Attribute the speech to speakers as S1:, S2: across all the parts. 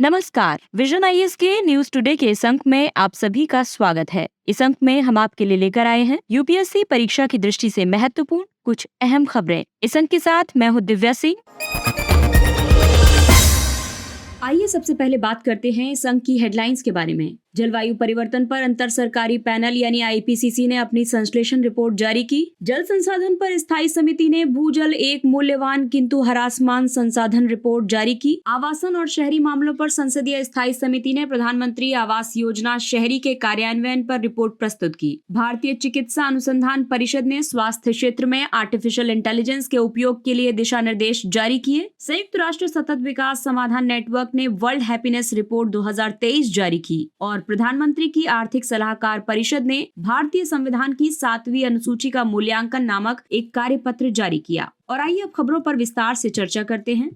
S1: नमस्कार। Vision IAS के news today के इस अंक में आप सभी का स्वागत है। इस अंक में हम आपके लिए लेकर आए हैं यूपीएससी परीक्षा की दृष्टि से महत्वपूर्ण कुछ अहम खबरें। इस अंक के साथ मैं हूँ दिव्या सिंह। आइए सबसे पहले बात करते हैं इस अंक की हेडलाइंस के बारे में। जलवायु परिवर्तन पर अंतर सरकारी पैनल यानी आईपीसीसी ने अपनी संश्लेषण रिपोर्ट जारी की। जल संसाधन पर स्थायी समिति ने भूजल एक मूल्यवान किंतु ह्रासमान संसाधन रिपोर्ट जारी की। आवासन और शहरी मामलों पर संसदीय स्थायी समिति ने प्रधानमंत्री आवास योजना शहरी के कार्यान्वयन पर रिपोर्ट प्रस्तुत की। भारतीय चिकित्सा अनुसंधान परिषद ने स्वास्थ्य क्षेत्र में आर्टिफिशियल इंटेलिजेंस के उपयोग के लिए दिशा निर्देश जारी किए। संयुक्त राष्ट्र सतत विकास समाधान नेटवर्क ने वर्ल्ड हैप्पीनेस रिपोर्ट 2023 जारी की और प्रधानमंत्री की आर्थिक सलाहकार परिषद ने भारतीय संविधान की 7वीं अनुसूची का मूल्यांकन नामक एक कार्यपत्र जारी किया। और आइए अब खबरों पर विस्तार से चर्चा करते हैं।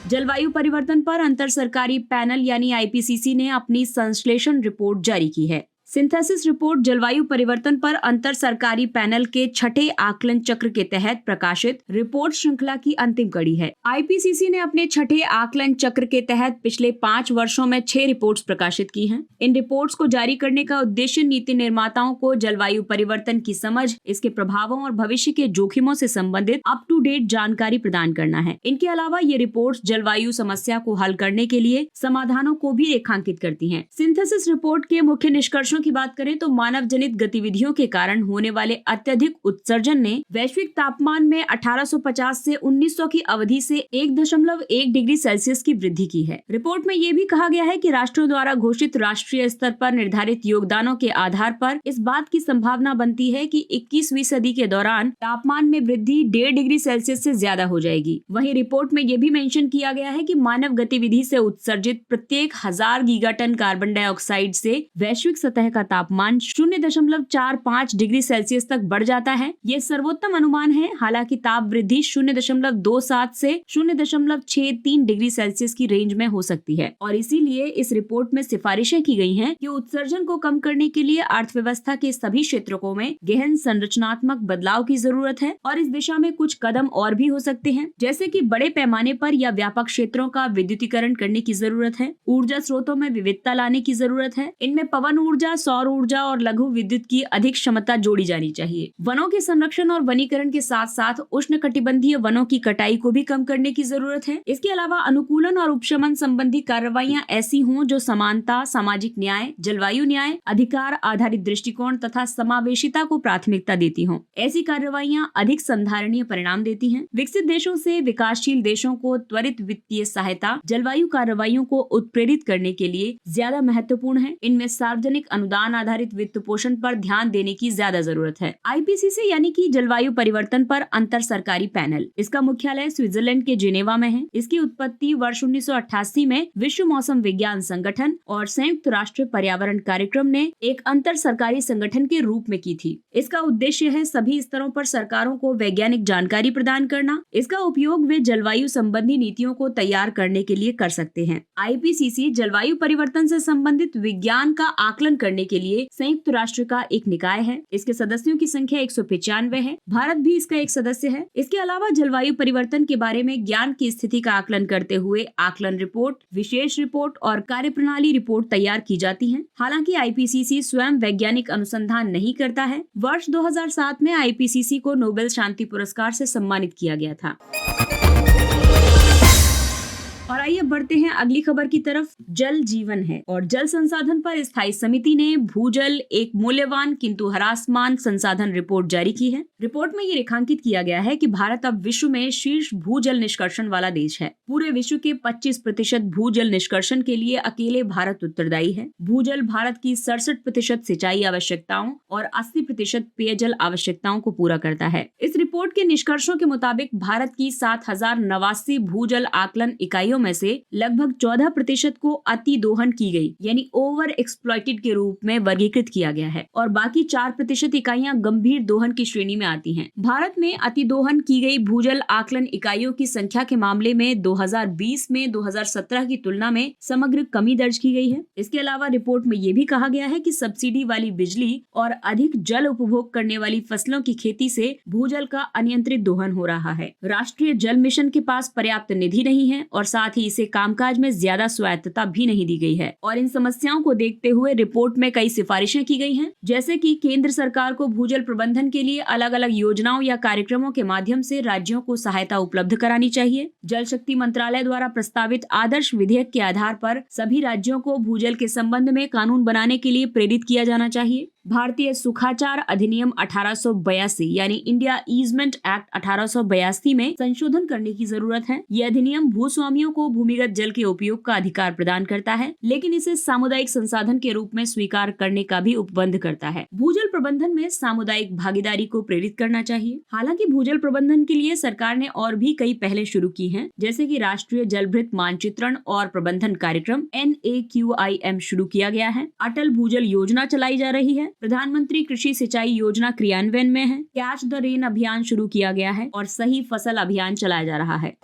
S1: जलवायु परिवर्तन पर अंतर सरकारी पैनल यानी आईपीसीसी ने अपनी संश्लेषण रिपोर्ट जारी की है। सिंथेसिस रिपोर्ट जलवायु परिवर्तन पर अंतर सरकारी पैनल के छठे आकलन चक्र के तहत प्रकाशित रिपोर्ट श्रृंखला की अंतिम कड़ी है। आईपीसीसी ने अपने छठे आकलन चक्र के तहत पिछले 5 वर्षों में 6 रिपोर्ट्स प्रकाशित की हैं। इन रिपोर्ट्स को जारी करने का उद्देश्य नीति निर्माताओं को जलवायु परिवर्तन की समझ, इसके प्रभावों और भविष्य के जोखिमों से संबंधित अप टू डेट जानकारी प्रदान करना है। इनके अलावा ये रिपोर्ट्स जलवायु समस्या को हल करने के लिए समाधानों को भी रेखांकित करती हैं। सिंथेसिस रिपोर्ट के मुख्य निष्कर्षों की बात करें तो मानव जनित गतिविधियों के कारण होने वाले अत्यधिक उत्सर्जन ने वैश्विक तापमान में 1850 से 1900 की अवधि से 1.1 डिग्री सेल्सियस की वृद्धि की है। रिपोर्ट में ये भी कहा गया है कि राष्ट्रों द्वारा घोषित राष्ट्रीय स्तर पर निर्धारित योगदानों के आधार पर इस बात की संभावना बनती है कि 21वीं सदी के दौरान तापमान में वृद्धि 1.5 डिग्री सेल्सियस से ज्यादा हो जाएगी। वहीं रिपोर्ट में ये भी मेंशन किया गया है कि मानव गतिविधि से उत्सर्जित प्रत्येक 1000 गीगाटन कार्बन डाइऑक्साइड से वैश्विक सतह का तापमान 0.45 डिग्री सेल्सियस तक बढ़ जाता है। ये सर्वोत्तम अनुमान है। हालांकि ताप वृद्धि 0.27 से 0.63 डिग्री सेल्सियस की रेंज में हो सकती है और इसीलिए इस रिपोर्ट में सिफारिशें की गई हैं कि उत्सर्जन को कम करने के लिए अर्थव्यवस्था के सभी क्षेत्रों में गहन संरचनात्मक बदलाव की जरूरत है और इस दिशा में कुछ कदम और भी हो सकते हैं, जैसे कि बड़े पैमाने पर या व्यापक क्षेत्रों का विद्युतीकरण करने की जरूरत है। ऊर्जा स्रोतों में विविधता लाने की जरूरत है। इनमें पवन ऊर्जा, सौर ऊर्जा और लघु विद्युत की अधिक क्षमता जोड़ी जानी चाहिए। वनों के संरक्षण और वनीकरण के साथ साथ उष्णकटिबंधीय वनों की कटाई को भी कम करने की जरूरत है। इसके अलावा अनुकूलन और उपशमन संबंधी कार्रवाइयां ऐसी हों जो समानता, सामाजिक न्याय, जलवायु न्याय, अधिकार आधारित दृष्टिकोण तथा समावेशिता को प्राथमिकता देती हों। ऐसी कार्रवाइयां अधिक संधारणीय परिणाम देती हैं। विकसित देशों से विकासशील देशों को त्वरित वित्तीय सहायता जलवायु कार्रवाइयों को उत्प्रेरित करने के लिए ज्यादा महत्वपूर्ण है। इनमें सार्वजनिक अनुदान आधारित वित्त पोषण पर ध्यान देने की ज्यादा जरूरत है। आईपीसीसी यानी कि जलवायु परिवर्तन पर अंतर सरकारी पैनल, इसका मुख्यालय स्विट्जरलैंड के जिनेवा में है। इसकी उत्पत्ति वर्ष 1988 में विश्व मौसम विज्ञान संगठन और संयुक्त राष्ट्र पर्यावरण कार्यक्रम ने एक अंतर सरकारी संगठन के रूप में की थी। इसका उद्देश्य है सभी स्तरों पर सरकारों को वैज्ञानिक जानकारी प्रदान करना। इसका उपयोग वे जलवायु संबंधी नीतियों को तैयार करने के लिए कर सकते हैं। आईपीसीसी जलवायु परिवर्तन से संबंधित विज्ञान का आकलन करने के लिए संयुक्त राष्ट्र का एक निकाय है। इसके सदस्यों की संख्या 195 है। भारत भी इसका एक सदस्य है। इसके अलावा जलवायु परिवर्तन के बारे में ज्ञान की स्थिति का आकलन करते हुए आकलन रिपोर्ट, विशेष रिपोर्ट और कार्यप्रणाली रिपोर्ट तैयार की जाती हैं। हालांकि आईपीसीसी स्वयं वैज्ञानिक अनुसंधान नहीं करता है। वर्ष 2007 में आईपीसीसी को नोबेल शांति पुरस्कार से सम्मानित किया गया था। और आइए बढ़ते हैं अगली खबर की तरफ। जल जीवन है और जल संसाधन पर स्थायी समिति ने भूजल एक मूल्यवान किंतु ह्रासमान संसाधन रिपोर्ट जारी की है। रिपोर्ट में ये रेखांकित किया गया है कि भारत अब विश्व में शीर्ष भूजल निष्कर्षण वाला देश है। पूरे विश्व के 25% भूजल निष्कर्षण के लिए अकेले भारत उत्तरदायी है। भूजल भारत की 67% सिंचाई आवश्यकताओं और 80% पेयजल आवश्यकताओं को पूरा करता है। इस रिपोर्ट के निष्कर्षों के मुताबिक भारत की 7089 भूजल आकलन इकाइयों इकाइयों में से लगभग 14% को अति दोहन की गई यानी ओवर एक्सप्लॉइटेड के रूप में वर्गीकृत किया गया है और बाकी 4% इकाइयां गंभीर दोहन की श्रेणी में आती हैं। भारत में अति दोहन की गई भूजल आकलन इकाइयों की संख्या के मामले में 2020 में 2017 की तुलना में समग्र कमी दर्ज की गई है। इसके अलावा रिपोर्ट में ये भी कहा गया है कि सब्सिडी वाली बिजली और अधिक जल उपभोग करने वाली फसलों की खेती से भूजल का अनियंत्रित दोहन हो रहा है। राष्ट्रीय जल मिशन के पास पर्याप्त निधि नहीं है और साथ ही इसे कामकाज में ज्यादा स्वायत्तता भी नहीं दी गई है और इन समस्याओं को देखते हुए रिपोर्ट में कई सिफारिशें की गई हैं, जैसे कि केंद्र सरकार को भूजल प्रबंधन के लिए अलग अलग योजनाओं या कार्यक्रमों के माध्यम से राज्यों को सहायता उपलब्ध करानी चाहिए। जल शक्ति मंत्रालय द्वारा प्रस्तावित आदर्श विधेयक के आधार पर सभी राज्यों को भूजल के संबंध में कानून बनाने के लिए प्रेरित किया जाना चाहिए। भारतीय सुखाचार अधिनियम 1882 यानी इंडिया ईजमेंट एक्ट 1882 में संशोधन करने की जरूरत है। ये अधिनियम भूस्वामियों को भूमिगत जल के उपयोग का अधिकार प्रदान करता है, लेकिन इसे सामुदायिक संसाधन के रूप में स्वीकार करने का भी उपबंध करता है। भूजल प्रबंधन में सामुदायिक भागीदारी को प्रेरित करना चाहिए। हालांकि भूजल प्रबंधन के लिए सरकार ने और भी कई पहले शुरू की हैं, जैसे कि राष्ट्रीय जलभृत मानचित्रण और प्रबंधन कार्यक्रम NAQIM शुरू किया गया है। अटल भूजल योजना चलाई जा रही है। प्रधानमंत्री कृषि सिंचाई योजना क्रियान्वयन में है। कैच द रेन अभियान शुरू किया गया है और सही फसल अभियान चलाया जा रहा है।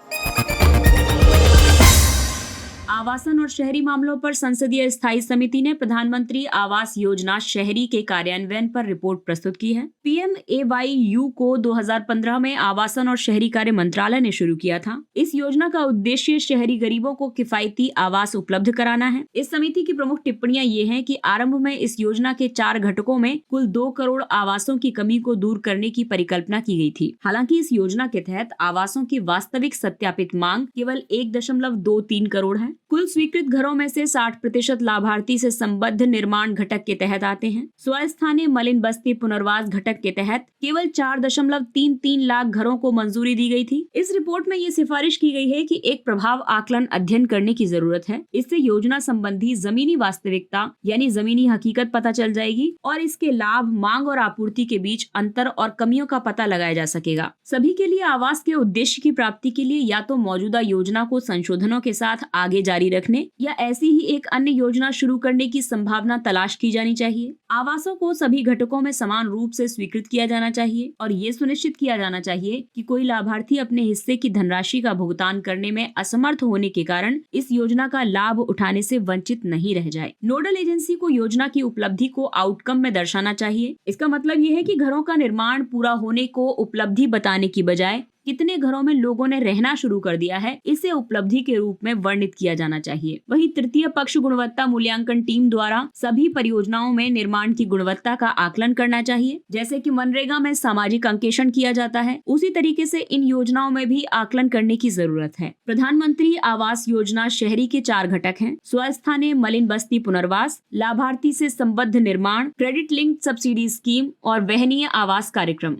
S1: आवासन और शहरी मामलों पर संसदीय स्थायी समिति ने प्रधानमंत्री आवास योजना शहरी के कार्यान्वयन पर रिपोर्ट प्रस्तुत की है। PMAYU को 2015 में आवासन और शहरी कार्य मंत्रालय ने शुरू किया था। इस योजना का उद्देश्य शहरी गरीबों को किफायती आवास उपलब्ध कराना है। इस समिति की प्रमुख टिप्पणियां ये हैं कि आरंभ में इस योजना के 4 घटकों में कुल 2 करोड़ आवासों की कमी को दूर करने की परिकल्पना की गई थी। हालांकि इस योजना के तहत आवासों की वास्तविक सत्यापित मांग केवल 1.23 करोड़ है। कुल स्वीकृत घरों में से 60% लाभार्थी से संबद्ध निर्माण घटक के तहत आते हैं। स्वस्थानीय मलिन बस्ती पुनर्वास घटक के तहत केवल 4.33 लाख घरों को मंजूरी दी गई थी। इस रिपोर्ट में ये सिफारिश की गई है कि एक प्रभाव आकलन अध्ययन करने की जरूरत है। इससे योजना संबंधी जमीनी वास्तविकता यानी जमीनी हकीकत पता चल जाएगी और इसके लाभ, मांग और आपूर्ति के बीच अंतर और कमियों का पता लगाया जा सकेगा। सभी के लिए आवास के उद्देश्य की प्राप्ति के लिए या तो मौजूदा योजना को संशोधनों के साथ आगे जारी रखने या ऐसी ही एक अन्य योजना शुरू करने की संभावना तलाश की जानी चाहिए। आवासों को सभी घटकों में समान रूप से स्वीकृत किया जाना चाहिए और ये सुनिश्चित किया जाना चाहिए कि कोई लाभार्थी अपने हिस्से की धनराशि का भुगतान करने में असमर्थ होने के कारण इस योजना का लाभ उठाने से वंचित नहीं रह जाए। नोडल एजेंसी को योजना की उपलब्धि को आउटकम में दर्शाना चाहिए। इसका मतलब ये है कि घरों का निर्माण पूरा होने को उपलब्धि बताने की बजाय कितने घरों में लोगों ने रहना शुरू कर दिया है, इसे उपलब्धि के रूप में वर्णित किया जाना चाहिए। वहीं तृतीय पक्ष गुणवत्ता मूल्यांकन टीम द्वारा सभी परियोजनाओं में निर्माण की गुणवत्ता का आकलन करना चाहिए। जैसे कि मनरेगा में सामाजिक अंकेक्षण किया जाता है, उसी तरीके से इन योजनाओं में भी आकलन करने की जरूरत है। प्रधानमंत्री आवास योजना शहरी के 4 घटक हैं: स्वस्थानीय मलिन बस्ती पुनर्वास, लाभार्थी से संबद्ध निर्माण, क्रेडिट लिंक्ड सब्सिडी स्कीम और वहनीय आवास कार्यक्रम।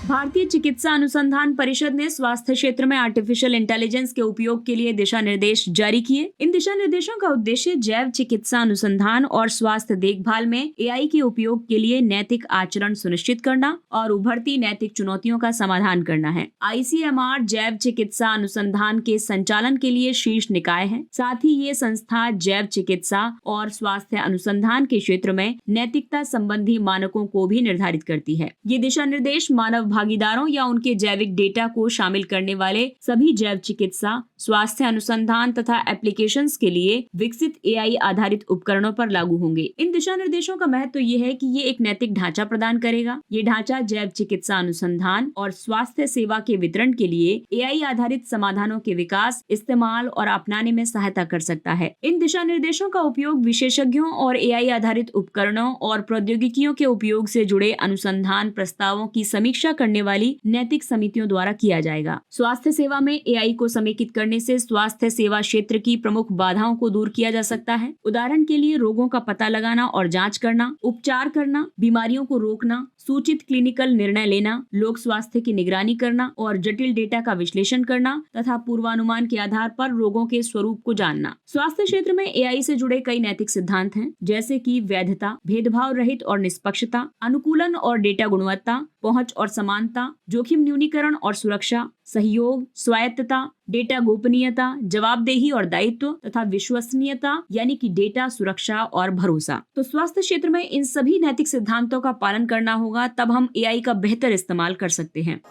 S1: भारतीय चिकित्सा अनुसंधान परिषद ने स्वास्थ्य क्षेत्र में आर्टिफिशियल इंटेलिजेंस के उपयोग के लिए दिशा निर्देश जारी किए। इन दिशा निर्देशों का उद्देश्य जैव चिकित्सा अनुसंधान और स्वास्थ्य देखभाल में AI के उपयोग के लिए नैतिक आचरण सुनिश्चित करना और उभरती नैतिक चुनौतियों का समाधान करना है। ICMR जैव चिकित्सा अनुसंधान के संचालन के लिए शीर्ष निकाय है। साथ ही ये संस्था जैव चिकित्सा और स्वास्थ्य अनुसंधान के क्षेत्र में नैतिकता संबंधी मानकों को भी निर्धारित करती है। ये दिशा निर्देश मानव भागीदारों या उनके जैविक डेटा को शामिल करने वाले सभी जैव चिकित्सा, स्वास्थ्य अनुसंधान तथा एप्लीकेशंस के लिए विकसित AI आधारित उपकरणों पर लागू होंगे। इन दिशा निर्देशों का महत्व ये है कि ये एक नैतिक ढांचा प्रदान करेगा। ये ढांचा जैव चिकित्सा अनुसंधान और स्वास्थ्य सेवा के वितरण के लिए AI आधारित समाधानों के विकास, इस्तेमाल और अपनाने में सहायता कर सकता है। इन दिशा निर्देशों का उपयोग विशेषज्ञों और AI आधारित उपकरणों और प्रौद्योगिकियों के उपयोग से जुड़े अनुसंधान प्रस्तावों की समीक्षा करने वाली नैतिक समितियों द्वारा किया जाएगा। स्वास्थ्य सेवा में AI को समेकित करने से स्वास्थ्य सेवा क्षेत्र की प्रमुख बाधाओं को दूर किया जा सकता है। उदाहरण के लिए रोगों का पता लगाना और जांच करना, उपचार करना, बीमारियों को रोकना, सूचित क्लिनिकल निर्णय लेना, लोक स्वास्थ्य की निगरानी करना और जटिल डेटा का विश्लेषण करना तथा पूर्वानुमान के आधार पर रोगों के स्वरूप को जानना। स्वास्थ्य क्षेत्र में AI से जुड़े कई नैतिक सिद्धांत हैं, जैसे कि वैधता, भेदभाव रहित और निष्पक्षता, अनुकूलन और डेटा गुणवत्ता, पहुंच और समान समानता, जोखिम न्यूनीकरण और सुरक्षा, सहयोग, स्वायत्तता, डेटा गोपनीयता, जवाबदेही और दायित्व तथा विश्वसनीयता यानी कि डेटा सुरक्षा और भरोसा। तो स्वास्थ्य क्षेत्र में इन सभी नैतिक सिद्धांतों का पालन करना होगा, तब हम AI का बेहतर इस्तेमाल कर सकते हैं।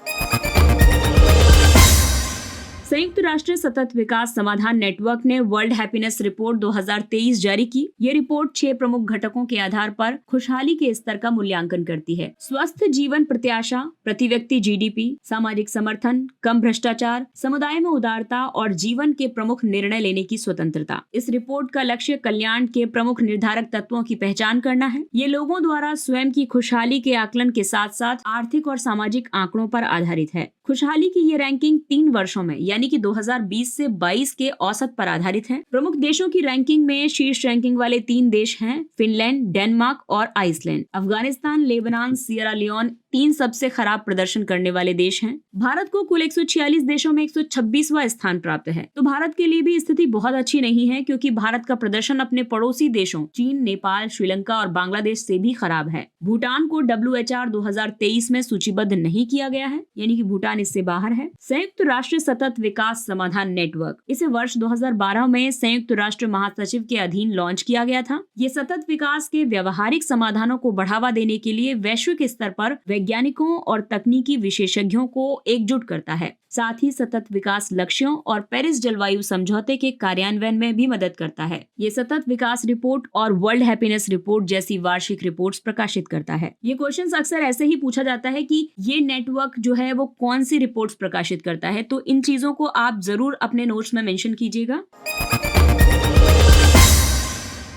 S1: संयुक्त राष्ट्र सतत विकास समाधान नेटवर्क ने वर्ल्ड हैप्पीनेस रिपोर्ट 2023 जारी की। ये रिपोर्ट 6 प्रमुख घटकों के आधार पर खुशहाली के स्तर का मूल्यांकन करती है। स्वस्थ जीवन प्रत्याशा, प्रति व्यक्ति GDP, सामाजिक समर्थन, कम भ्रष्टाचार, समुदाय में उदारता और जीवन के प्रमुख निर्णय लेने की स्वतंत्रता। इस रिपोर्ट का लक्ष्य कल्याण के प्रमुख निर्धारक तत्वों की पहचान करना है। ये लोगों द्वारा स्वयं की खुशहाली के आकलन के साथ साथ आर्थिक और सामाजिक आंकड़ों पर आधारित है। खुशहाली की ये रैंकिंग 3 वर्षों में यानी कि 2020 से 22 के औसत पर आधारित है। प्रमुख देशों की रैंकिंग में शीर्ष रैंकिंग वाले 3 देश हैं फिनलैंड, डेनमार्क और Iceland. Afghanistan, Lebanon, Sierra Leone 3 सबसे खराब प्रदर्शन करने वाले देश हैं। भारत को कुल 146 देशों में 126वां स्थान प्राप्त है। तो भारत के लिए भी स्थिति बहुत अच्छी नहीं है, क्योंकि भारत का प्रदर्शन अपने पड़ोसी देशों चीन, नेपाल, श्रीलंका और बांग्लादेश से भी खराब है। भूटान को WHR 2023 में सूचीबद्ध नहीं किया गया है, यानी कि भूटान इससे बाहर है। संयुक्त राष्ट्र सतत विकास समाधान नेटवर्क, इसे वर्ष 2012 में संयुक्त राष्ट्र महासचिव के अधीन लॉन्च किया गया था। ये सतत विकास के व्यवहारिक समाधानों को बढ़ावा देने के लिए वैश्विक स्तर पर वैज्ञानिकों और तकनीकी विशेषज्ञों को एकजुट करता है। साथ ही सतत विकास लक्ष्यों और पेरिस जलवायु समझौते के कार्यान्वयन में भी मदद करता है। ये सतत विकास रिपोर्ट और वर्ल्ड हैप्पीनेस रिपोर्ट जैसी वार्षिक रिपोर्ट्स प्रकाशित करता है। ये क्वेश्चंस अक्सर ऐसे ही पूछा जाता है कि ये नेटवर्क जो है वो कौन सी रिपोर्ट्स प्रकाशित करता है, तो इन चीजों को आप जरूर अपने नोट्स में मेंशन कीजिएगा।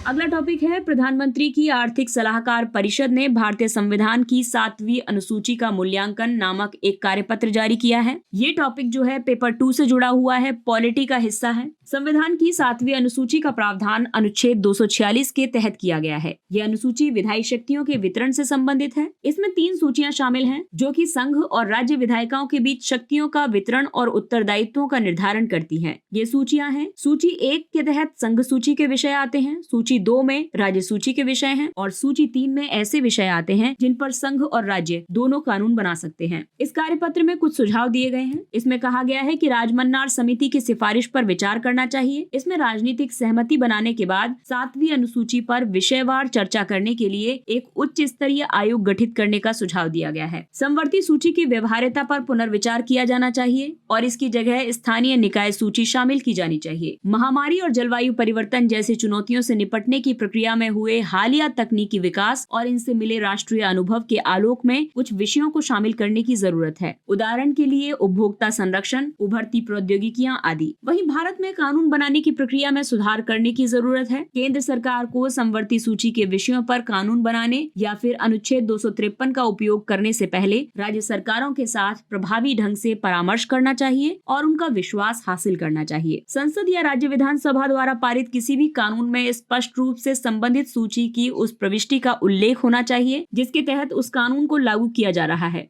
S1: अगला टॉपिक है प्रधानमंत्री की आर्थिक सलाहकार परिषद ने भारतीय संविधान की 7वीं अनुसूची का मूल्यांकन नामक एक कार्यपत्र जारी किया है। ये टॉपिक जो है पेपर 2 से जुड़ा हुआ है, पॉलिटी का हिस्सा है। संविधान की 7वीं अनुसूची का प्रावधान अनुच्छेद 246 के तहत किया गया है। यह अनुसूची विधायी शक्तियों के वितरण से संबंधित है। इसमें 3 सूचियां शामिल हैं, जो कि संघ और राज्य विधायिकाओं के बीच शक्तियों का वितरण और उत्तरदायित्वों का निर्धारण करती है। ये सूचियां हैं। सूची 1 के तहत संघ सूची के विषय आते हैं, सूची 2 में राज्य सूची के विषय हैं और सूची 3 में ऐसे विषय आते हैं जिन पर संघ और राज्य दोनों कानून बना सकते हैं। इस कार्यपत्र में कुछ सुझाव दिए गए हैं। इसमें कहा गया है कि राजमन्नार समिति की सिफारिश पर विचार करना चाहिए। इसमें राजनीतिक सहमति बनाने के बाद 7वीं अनुसूची पर विषयवार चर्चा करने के लिए एक उच्च स्तरीय आयोग गठित करने का सुझाव दिया गया है। समवर्ती सूची की व्यवहार्यता पर पुनर्विचार किया जाना चाहिए और इसकी जगह स्थानीय निकाय सूची शामिल की जानी चाहिए। महामारी और जलवायु परिवर्तन जैसी चुनौतियों से निपटने की प्रक्रिया में हुए हालिया तकनीकी विकास और इनसे मिले राष्ट्रीय अनुभव के आलोक में कुछ विषयों को शामिल करने की जरूरत है। उदाहरण के लिए उपभोक्ता संरक्षण, उभरती प्रौद्योगिकियां आदि। वहीं भारत में कानून बनाने की प्रक्रिया में सुधार करने की जरूरत है। केंद्र सरकार को समवर्ती सूची के विषयों पर कानून बनाने या फिर अनुच्छेद 253 का उपयोग करने से पहले राज्य सरकारों के साथ प्रभावी ढंग से परामर्श करना चाहिए और उनका विश्वास हासिल करना चाहिए। संसद या राज्य विधानसभा द्वारा पारित किसी भी कानून में स्पष्ट रूप से संबंधित सूची की उस प्रविष्टि का उल्लेख होना चाहिए जिसके तहत उस कानून को लागू किया जा रहा है।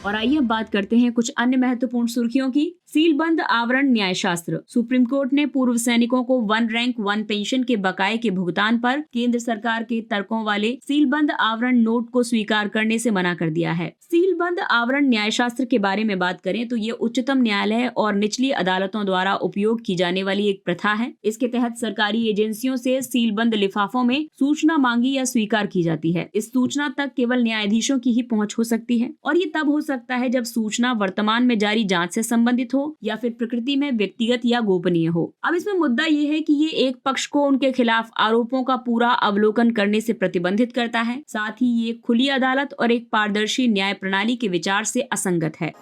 S1: और आइए अब बात करते हैं कुछ अन्य महत्वपूर्ण सुर्खियों की। सीलबंद आवरण न्यायशास्त्र। सुप्रीम कोर्ट ने पूर्व सैनिकों को 1 रैंक 1 पेंशन के बकाये के भुगतान पर केंद्र सरकार के तर्कों वाले सीलबंद आवरण नोट को स्वीकार करने से मना कर दिया है। सीलबंद आवरण न्यायशास्त्र के बारे में बात करें तो ये उच्चतम न्यायालय और निचली अदालतों द्वारा उपयोग की जाने वाली एक प्रथा है। इसके तहत सरकारी एजेंसियों से सीलबंद लिफाफों में सूचना मांगी या स्वीकार की जाती है। इस सूचना तक केवल न्यायाधीशों की ही पहुंच हो सकती है और ये तब हो सकता है जब सूचना वर्तमान में जारी जांच से संबंधित हो या फिर प्रकृति में व्यक्तिगत या गोपनीय हो। अब इसमें मुद्दा ये है कि ये एक पक्ष को उनके खिलाफ आरोपों का पूरा अवलोकन करने से प्रतिबंधित करता है। साथ ही ये खुली अदालत और एक पारदर्शी न्याय प्रणाली के विचार से असंगत है।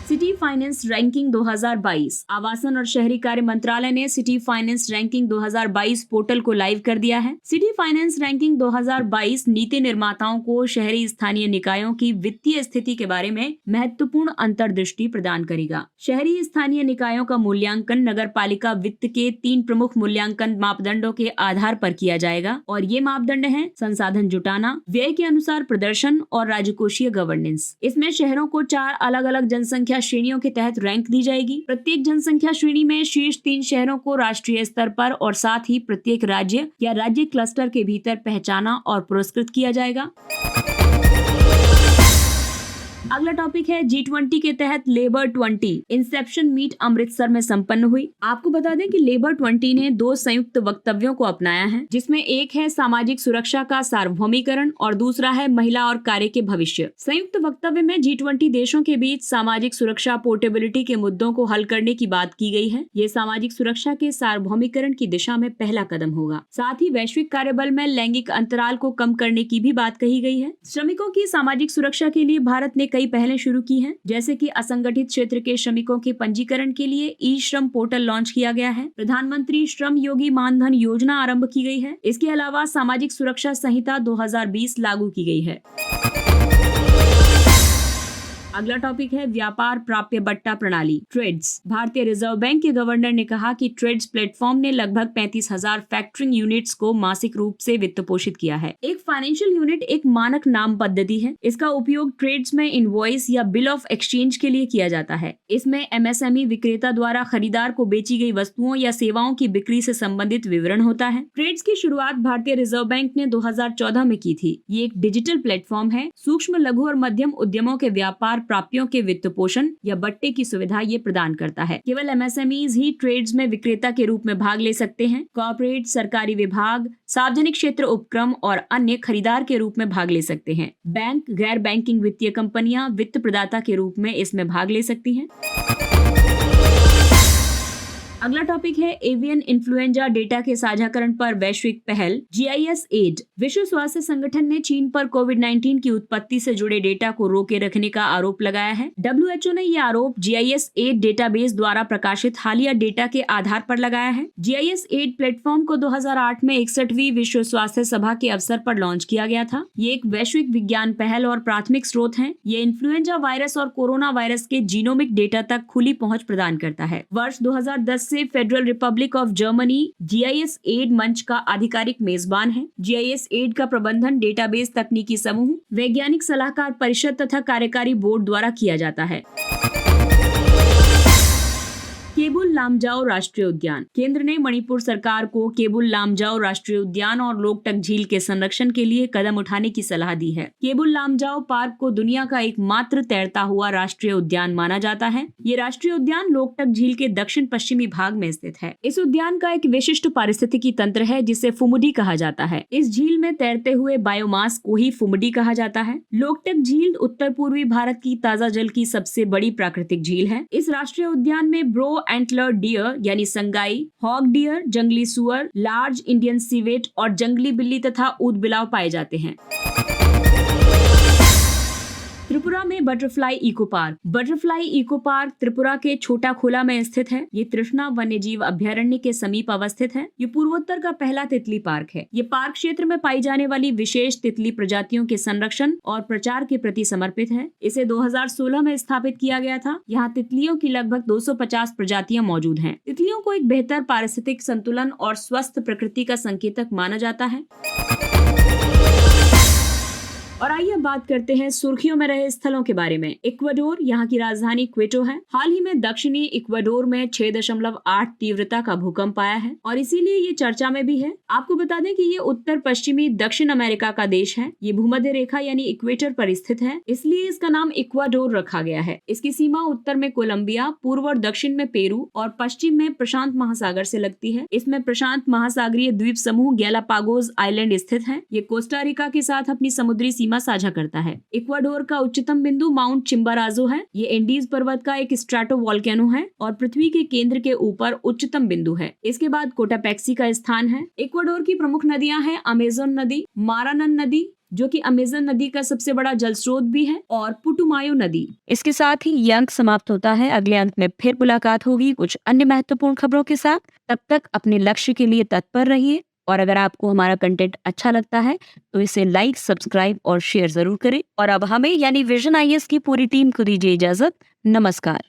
S1: City finance ranking 2022। आवासन और शहरी कार्य मंत्रालय ने सिटी फाइनेंस रैंकिंग 2022 पोर्टल को लाइव कर दिया है। सिटी फाइनेंस रैंकिंग 2022 नीति निर्माताओं को शहरी स्थानीय निकायों की वित्तीय स्थिति के बारे में महत्वपूर्ण अंतर्दृष्टि प्रदान करेगा। शहरी स्थानीय निकायों का मूल्यांकन नगर पालिका वित्त के 3 प्रमुख मूल्यांकन मापदंडों के आधार पर किया जाएगा और ये मापदंड हैं संसाधन जुटाना, व्यय के अनुसार प्रदर्शन और राजकोषीय गवर्नेंस। इसमें शहरों को 4 अलग अलग जनसंख्या श्रेणियों के तहत रैंक दी जाएगी। प्रत्येक जनसंख्या श्रेणी में शीर्ष 3 शहरों को राष्ट्रीय स्तर पर और साथ ही प्रत्येक राज्य या राज्य क्लस्टर के भीतर पहचाना और पुरस्कृत किया जाएगा। अगला टॉपिक है G20 के तहत लेबर 20 इंसेप्शन मीट अमृतसर में संपन्न हुई। आपको बता दें कि लेबर 20 ने 2 संयुक्त वक्तव्यों को अपनाया है, जिसमें एक है सामाजिक सुरक्षा का सार्वभौमिकरण और दूसरा है महिला और कार्य के भविष्य। संयुक्त वक्तव्य में G20 देशों के बीच सामाजिक सुरक्षा पोर्टेबिलिटी के मुद्दों को हल करने की बात की गई है। ये सामाजिक सुरक्षा के सार्वभौमिकरण की दिशा में पहला कदम होगा। साथ ही वैश्विक कार्यबल में लैंगिक अंतराल को कम करने की भी बात कही गई है। श्रमिकों की सामाजिक सुरक्षा के लिए भारत ने कई पहलें शुरू की हैं, जैसे कि असंगठित क्षेत्र के श्रमिकों के पंजीकरण के लिए ई श्रम पोर्टल लॉन्च किया गया है। प्रधानमंत्री श्रम योगी मानधन योजना आरंभ की गई है। इसके अलावा सामाजिक सुरक्षा संहिता 2020 लागू की गई है। अगला टॉपिक है व्यापार प्राप्य बट्टा प्रणाली ट्रेड्स। भारतीय रिजर्व बैंक के गवर्नर ने कहा कि ट्रेड्स प्लेटफॉर्म ने लगभग 35,000 फैक्टरिंग यूनिट्स को मासिक रूप से वित्त पोषित किया है। एक फाइनेंशियल यूनिट एक मानक नाम पद्धति है। इसका उपयोग ट्रेड्स में इनवॉइस या बिल ऑफ एक्सचेंज के लिए किया जाता है। इसमें एमएसएमई विक्रेता द्वारा खरीदार को बेची गई वस्तुओं या सेवाओं की बिक्री से संबंधित विवरण होता है। ट्रेड्स की शुरुआत भारतीय रिजर्व बैंक ने 2014 में की थी। ये एक डिजिटल प्लेटफॉर्म है। सूक्ष्म, लघु और मध्यम उद्यमों के व्यापार प्राप्तियों के वित्त पोषण या बट्टे की सुविधा ये प्रदान करता है। केवल एमएसएमईज ही ट्रेड्स में विक्रेता के रूप में भाग ले सकते हैं। कॉर्पोरेट, सरकारी विभाग, सार्वजनिक क्षेत्र उपक्रम और अन्य खरीदार के रूप में भाग ले सकते हैं। बैंक, गैर बैंकिंग वित्तीय कंपनियां वित्त प्रदाता के रूप में इसमें भाग ले सकती हैं। अगला टॉपिक है एवियन इन्फ्लुएंजा डेटा के साझाकरण पर वैश्विक पहल GIS एड। विश्व स्वास्थ्य संगठन ने चीन पर कोविड-19 की उत्पत्ति से जुड़े डेटा को रोके रखने का आरोप लगाया है। WHO ने यह आरोप GIS एड डेटाबेस द्वारा प्रकाशित हालिया डेटा के आधार पर लगाया है। GIS एड प्लेटफॉर्म को 2008 में 61वीं विश्व स्वास्थ्य सभा के अवसर पर लॉन्च किया गया था। ये एक वैश्विक विज्ञान पहल और प्राथमिक स्रोत है। ये इन्फ्लुएंजा वायरस और कोरोना वायरस के जीनोमिक डेटा तक खुली पहुंच प्रदान करता है। वर्ष 2010 से federal republic of Germany GIS एड मंच का आधिकारिक मेजबान है। GIS एड का प्रबंधन डेटाबेस तकनीकी समूह, वैज्ञानिक सलाहकार परिषद तथा कार्यकारी बोर्ड द्वारा किया जाता है। केबुल लामजाओ राष्ट्रीय उद्यान। केंद्र ने मणिपुर सरकार को केबुल लामजाओ राष्ट्रीय उद्यान और लोकटक झील के संरक्षण के लिए कदम उठाने की सलाह दी है। केबुल लामजाओ पार्क को दुनिया का एकमात्र तैरता हुआ राष्ट्रीय उद्यान माना जाता है। ये राष्ट्रीय उद्यान लोकटक झील के दक्षिण पश्चिमी भाग में स्थित है। इस उद्यान का एक विशिष्ट पारिस्थितिकी तंत्र है जिसे फुमुडी कहा जाता है। इस झील में तैरते हुए बायोमास को ही फुमुडी कहा जाता है। लोकटक झील उत्तर पूर्वी भारत की ताजा जल की सबसे बड़ी प्राकृतिक झील है। इस राष्ट्रीय उद्यान में ब्रो एंटलर डियर यानी संगाई, हॉग डियर, जंगली सुअर, लार्ज इंडियन सीवेट और जंगली बिल्ली तथा ऊदबिलाव पाए जाते हैं। त्रिपुरा में butterfly eco park. Butterfly eco park Tripura के छोटा खोला में स्थित है। ये तृष्णा वन्यजीव अभ्यारण्य के समीप अवस्थित है। ये पूर्वोत्तर का पहला तितली पार्क है। ये पार्क क्षेत्र में पाई जाने वाली विशेष तितली प्रजातियों के संरक्षण और प्रचार के प्रति समर्पित है। इसे 2016 में स्थापित किया गया था। यहाँ तितलियों की लगभग 250 प्रजातियां मौजूद हैं। तितलियों को एक बेहतर पारिस्थितिक संतुलन और स्वस्थ प्रकृति का संकेतक माना जाता है। और आइए बात करते हैं सुर्खियों में रहे स्थलों के बारे में। इक्वाडोर, यहाँ की राजधानी क्वेटो है। हाल ही में दक्षिणी इक्वाडोर में 6.8 तीव्रता का भूकंप आया है और इसीलिए ये चर्चा में भी है। आपको बता दें कि ये उत्तर पश्चिमी दक्षिण अमेरिका का देश है। ये भूमध्य रेखा यानी इक्वेटर पर स्थित है, इसलिए इसका नाम इक्वाडोर रखा गया है। इसकी सीमा उत्तर में कोलंबिया, पूर्व और दक्षिण में पेरू और पश्चिम में प्रशांत महासागर से लगती है। इसमें प्रशांत महासागरीय द्वीप समूह गैलापागोस आइलैंड स्थित है। ये कोस्टा रिका के साथ अपनी समुद्री सीमा साझा करता है। इक्वाडोर का उच्चतम बिंदु माउंट चिम्बाराजो है। ये एंडीज पर्वत का एक स्ट्रेटो वोल्केनो है और पृथ्वी के केंद्र के ऊपर उच्चतम बिंदु है। इसके बाद कोटापेक्सी का स्थान है। इक्वाडोर की प्रमुख नदियां हैं अमेजन नदी, मारानन नदी जो कि अमेजन नदी का सबसे बड़ा जल स्रोत भी है, और पुटुमायो नदी। इसके साथ ही ये अंक समाप्त होता है। अगले अंक में फिर मुलाकात होगी कुछ अन्य महत्वपूर्ण खबरों के साथ। तब तक अपने लक्ष्य के लिए तत्पर रहिए और अगर आपको हमारा कंटेंट अच्छा लगता है तो इसे लाइक, सब्सक्राइब और शेयर जरूर करें। और अब हमें यानी विजन IAS की पूरी टीम को दीजिए इजाजत। नमस्कार।